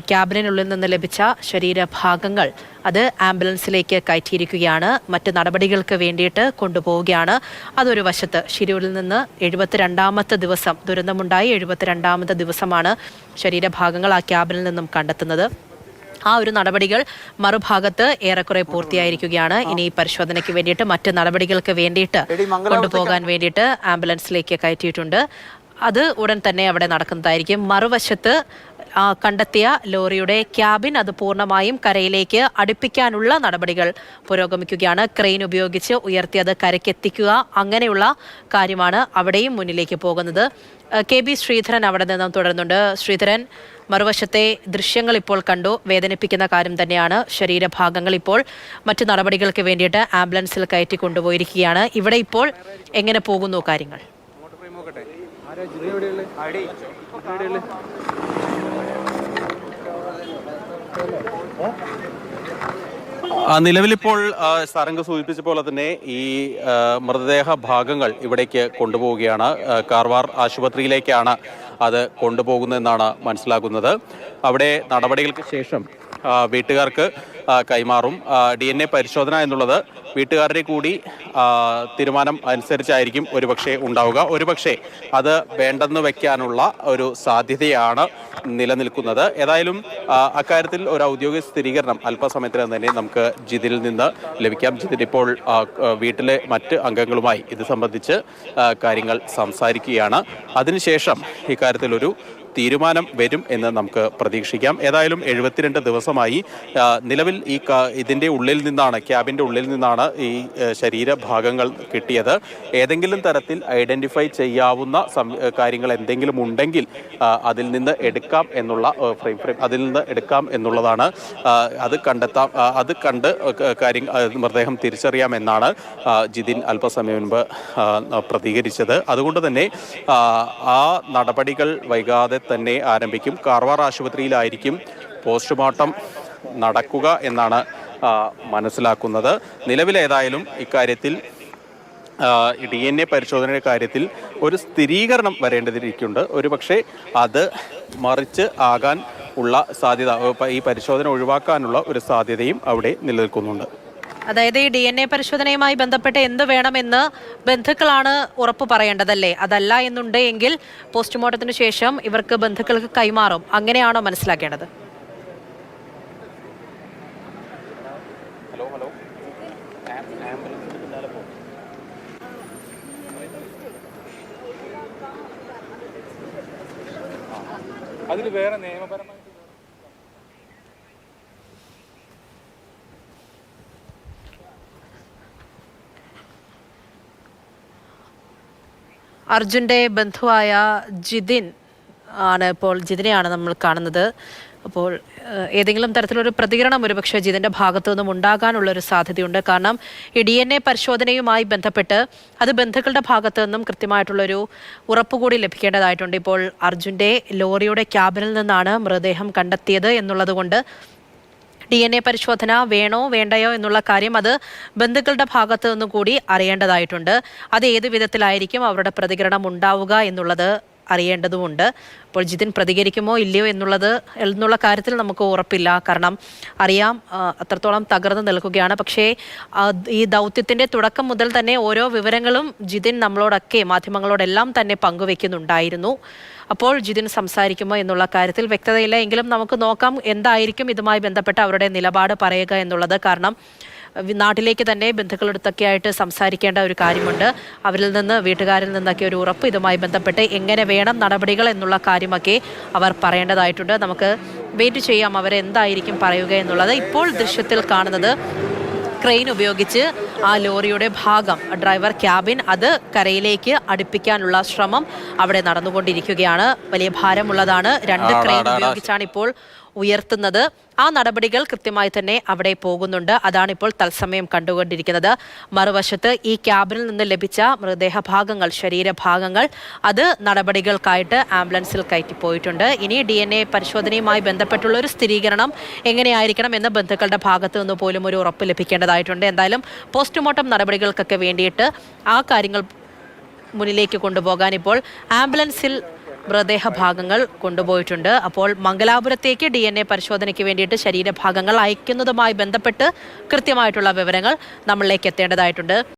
ക്യാബിനുള്ളിൽ നിന്ന് ലഭിച്ച ശരീരഭാഗങ്ങൾ അത് ആംബുലൻസിലേക്ക് കയറ്റിയിരിക്കുകയാണ്. മറ്റ് നടപടികൾക്ക് വേണ്ടിയിട്ട് കൊണ്ടുപോവുകയാണ്. അതൊരു വശത്ത് ഷിരൂരിൽ നിന്ന് 72ാമത്തെ ദിവസം ദുരന്തമുണ്ടായി 72ാമത്തെ ദിവസമാണ് ശരീരഭാഗങ്ങൾ ആ ക്യാബിനിൽ നിന്നും കണ്ടെത്തുന്നത്. ആ ഒരു നടപടികൾ മറുഭാഗത്ത് ഏറെക്കുറെ പൂർത്തിയായിരിക്കുകയാണ്. ഇനി പരിശോധനയ്ക്ക് വേണ്ടിയിട്ട് മറ്റ് നടപടികൾക്ക് വേണ്ടിയിട്ട് കൊണ്ടുപോകാൻ വേണ്ടിയിട്ട് ആംബുലൻസിലേക്ക് കയറ്റിയിട്ടുണ്ട്. അത് ഉടൻ തന്നെ അവിടെ നടക്കുന്നതായിരിക്കും. മറുവശത്ത് കണ്ടെത്തിയ ലോറിയുടെ ക്യാബിൻ അത് പൂർണ്ണമായും കരയിലേക്ക് അടുപ്പിക്കാനുള്ള നടപടികൾ പുരോഗമിക്കുകയാണ്. ക്രെയിൻ ഉപയോഗിച്ച് ഉയർത്തി അത് കരയ്ക്കെത്തിക്കുക, അങ്ങനെയുള്ള കാര്യമാണ് അവിടെയും മുന്നിലേക്ക് പോകുന്നത്. KB ശ്രീധരൻ അവിടെ നിന്നും തുടരുന്നുണ്ട്. ശ്രീധരൻ, മറുവശത്തെ ദൃശ്യങ്ങൾ ഇപ്പോൾ കണ്ടു. വേദനിപ്പിക്കുന്ന കാര്യം തന്നെയാണ്. ശരീരഭാഗങ്ങൾ ഇപ്പോൾ മറ്റു നടപടികൾക്ക് വേണ്ടിയിട്ട് ആംബുലൻസിൽ കയറ്റി കൊണ്ടുപോയിരിക്കുകയാണ്. ഇവിടെ ഇപ്പോൾ എങ്ങനെ പോകുന്നു കാര്യങ്ങൾ? നിലവിലിപ്പോൾ സാരംഗ് സൂചിപ്പിച്ച പോലെ തന്നെ ഈ മൃതദേഹ ഭാഗങ്ങൾ ഇവിടേക്ക് കൊണ്ടുപോവുകയാണ്. കാർവാർ ആശുപത്രിയിലേക്കാണ് അത് കൊണ്ടുപോകുന്നതെന്നാണ് മനസ്സിലാക്കുന്നത്. അവിടെ നടപടികൾക്ക് ശേഷം വീട്ടുകാർക്ക് കൈമാറും. DNA പരിശോധന എന്നുള്ളത് വീട്ടുകാരുടെ കൂടി തീരുമാനം അനുസരിച്ചായിരിക്കും ഒരുപക്ഷെ ഉണ്ടാവുക. ഒരുപക്ഷെ അത് വേണ്ടെന്ന് വെക്കാനുള്ള ഒരു സാധ്യതയാണ് നിലനിൽക്കുന്നത്. ഏതായാലും അക്കാര്യത്തിൽ ഒരു ഔദ്യോഗിക സ്ഥിരീകരണം അല്പസമയത്തിനകം തന്നെ നമുക്ക് ജിതിനിൽ നിന്ന് ലഭിക്കാം. ജിതിൻ ഇപ്പോൾ വീട്ടിലെ മറ്റ് അംഗങ്ങളുമായി ഇത് സംബന്ധിച്ച് കാര്യങ്ങൾ സംസാരിക്കുകയാണ്. അതിനുശേഷം ഇക്കാര്യത്തിൽ ഒരു തീരുമാനം വരും എന്ന് നമുക്ക് പ്രതീക്ഷിക്കാം. ഏതായാലും 72 ദിവസമായി നിലവിൽ ഇതിൻ്റെ ഉള്ളിൽ നിന്നാണ്, ക്യാബിൻ്റെ ഉള്ളിൽ നിന്നാണ് ഈ ശരീരഭാഗങ്ങൾ കിട്ടിയത്. ഏതെങ്കിലും തരത്തിൽ ഐഡൻറ്റിഫൈ ചെയ്യാവുന്ന കാര്യങ്ങൾ എന്തെങ്കിലും ഉണ്ടെങ്കിൽ അതിൽ നിന്ന് എടുക്കാം എന്നുള്ള അതിൽ നിന്ന് എടുക്കാം എന്നുള്ളതാണ്. അത് കണ്ട് മൃതദേഹം തിരിച്ചറിയാമെന്നാണ് ജിതിൻ അല്പസമയം മുൻപ് പ്രതികരിച്ചത്. അതുകൊണ്ട് തന്നെ ആ നടപടികൾ വൈകാതെ തന്നെ ആരംഭിക്കും. കാർവാർ ആശുപത്രിയിലായിരിക്കും പോസ്റ്റ്മോർട്ടം നടക്കുക എന്നാണ് മനസ്സിലാക്കുന്നത്. നിലവിലേതായാലും ഇക്കാര്യത്തിൽ DNA പരിശോധനയുടെ കാര്യത്തിൽ ഒരു സ്ഥിരീകരണം വരേണ്ടതിരിക്കുന്നുണ്ട്. ഒരുപക്ഷെ അത് മറിച്ച് ആകാൻ ഉള്ള സാധ്യത, ഈ പരിശോധന ഒഴിവാക്കാനുള്ള ഒരു സാധ്യതയും അവിടെ നിലനിൽക്കുന്നുണ്ട്. അതായത് ഈ DNA പരിശോധനയുമായി ബന്ധപ്പെട്ട് എന്ത് വേണമെന്ന് ബന്ധുക്കളാണ് ഉറപ്പ് പറയേണ്ടതല്ലേ? അതല്ല എന്നുണ്ട് എങ്കിൽ പോസ്റ്റ്മോർട്ടത്തിന് ശേഷം ഇവർക്ക് ബന്ധുക്കൾക്ക് കൈമാറും, അങ്ങനെയാണോ മനസ്സിലാക്കേണ്ടത്? അതിൽ വേറെ നിയമപരമായി അർജുൻ്റെ ബന്ധുവായ ജിതിനെയാണ് നമ്മൾ കാണുന്നത്. അപ്പോൾ ഏതെങ്കിലും തരത്തിലൊരു പ്രതികരണം ഒരുപക്ഷെ ജിതിൻ്റെ ഭാഗത്തു നിന്നും ഉണ്ടാകാനുള്ളൊരു സാധ്യതയുണ്ട്. കാരണം ഈ DNA പരിശോധനയുമായി ബന്ധപ്പെട്ട് അത് ബന്ധുക്കളുടെ ഭാഗത്തു നിന്നും കൃത്യമായിട്ടുള്ളൊരു ഉറപ്പുകൂടി ലഭിക്കേണ്ടതായിട്ടുണ്ട്. ഇപ്പോൾ അർജുൻ്റെ ലോറിയുടെ ക്യാബിനിൽ നിന്നാണ് മൃതദേഹം കണ്ടെത്തിയത് എന്നുള്ളത് കൊണ്ട് DNA പരിശോധന വേണോ വേണ്ടയോ എന്നുള്ള കാര്യം അത് ബന്ധുക്കളുടെ ഭാഗത്തു നിന്നു കൂടി അറിയേണ്ടതായിട്ടുണ്ട്. അത് ഏത് വിധത്തിലായിരിക്കും അവരുടെ പ്രതികരണം ഉണ്ടാവുക എന്നുള്ളത് അറിയേണ്ടതുമുണ്ട്. അപ്പോൾ ജിതിൻ പ്രതികരിക്കുമോ ഇല്ലയോ എന്നുള്ള കാര്യത്തിൽ നമുക്ക് ഉറപ്പില്ല. കാരണം അറിയാം അത്രത്തോളം തകർന്നു നിൽക്കുകയാണ്. പക്ഷേ ഈ ദൗത്യത്തിൻ്റെ തുടക്കം മുതൽ തന്നെ ഓരോ വിവരങ്ങളും ജിതിൻ നമ്മളോടൊക്കെ മാധ്യമങ്ങളോടെല്ലാം തന്നെ പങ്കുവെക്കുന്നുണ്ടായിരുന്നു. അപ്പോൾ ജിതിൻ സംസാരിക്കുമോ എന്നുള്ള കാര്യത്തിൽ വ്യക്തതയില്ല. എങ്കിലും നമുക്ക് നോക്കാം എന്തായിരിക്കും ഇതുമായി ബന്ധപ്പെട്ട് അവരുടെ നിലപാട് പറയുക എന്നുള്ളത്. കാരണം നാട്ടിലേക്ക് തന്നെ ബന്ധുക്കളടുത്തൊക്കെ ആയിട്ട് സംസാരിക്കേണ്ട ഒരു കാര്യമുണ്ട്. അവരിൽ നിന്ന്, വീട്ടുകാരിൽ നിന്നൊക്കെ ഒരു ഉറപ്പ് ഇതുമായി ബന്ധപ്പെട്ട് എങ്ങനെ വേണം നടപടികൾ എന്നുള്ള കാര്യമൊക്കെ അവർ പറയേണ്ടതായിട്ടുണ്ട്. നമുക്ക് വെയിറ്റ് ചെയ്യാം അവരെന്തായിരിക്കും പറയുക എന്നുള്ളത്. ഇപ്പോൾ ദൃശ്യത്തിൽ കാണുന്നത് ക്രെയിൻ ഉപയോഗിച്ച് ആ ലോറിയുടെ ഭാഗം, ഡ്രൈവർ ക്യാബിൻ, അത് കരയിലേക്ക് അടുപ്പിക്കാനുള്ള ശ്രമം അവിടെ നടന്നുകൊണ്ടിരിക്കുകയാണ്. വലിയ ഭാരമുള്ളതാണ്. 2 ക്രെയിൻ ഉപയോഗിച്ചാണ് ഇപ്പോൾ ഉയർത്തുന്നത്. ആ നടപടികൾ കൃത്യമായി തന്നെ അവിടെ പോകുന്നുണ്ട്. അതാണ് ഇപ്പോൾ തത്സമയം കണ്ടുകൊണ്ടിരിക്കുന്നത്. മറുവശത്ത് ഈ ക്യാബിനിൽ നിന്ന് ലഭിച്ച മൃതദേഹ ഭാഗങ്ങൾ, ശരീരഭാഗങ്ങൾ, അത് നടപടികൾക്കായിട്ട് ആംബുലൻസിൽ കയറ്റിപ്പോയിട്ടുണ്ട്. ഇനി DNA പരിശോധനയുമായി ബന്ധപ്പെട്ടുള്ള ഒരു സ്ഥിരീകരണം എങ്ങനെയായിരിക്കണം എന്ന് ബന്ധുക്കളുടെ ഭാഗത്തു നിന്ന് പോലും ഒരു ഉറപ്പ് ലഭിക്കേണ്ടതായിട്ടുണ്ട്. എന്തായാലും പോസ്റ്റ്മോർട്ടം നടപടികൾക്കൊക്കെ വേണ്ടിയിട്ട് ആ കാര്യങ്ങൾ മുന്നിലേക്ക് കൊണ്ടുപോകാൻ ഇപ്പോൾ ആംബുലൻസിൽ മൃതദേഹ ഭാഗങ്ങൾ കൊണ്ടുപോയിട്ടുണ്ട്. അപ്പോൾ മംഗലാപുരത്തേക്ക് DNA പരിശോധനയ്ക്ക് വേണ്ടിയിട്ട് ശരീരഭാഗങ്ങൾ അയക്കുന്നതുമായി ബന്ധപ്പെട്ട് കൃത്യമായിട്ടുള്ള വിവരങ്ങൾ നമ്മളിലേക്ക് എത്തേണ്ടതായിട്ടുണ്ട്.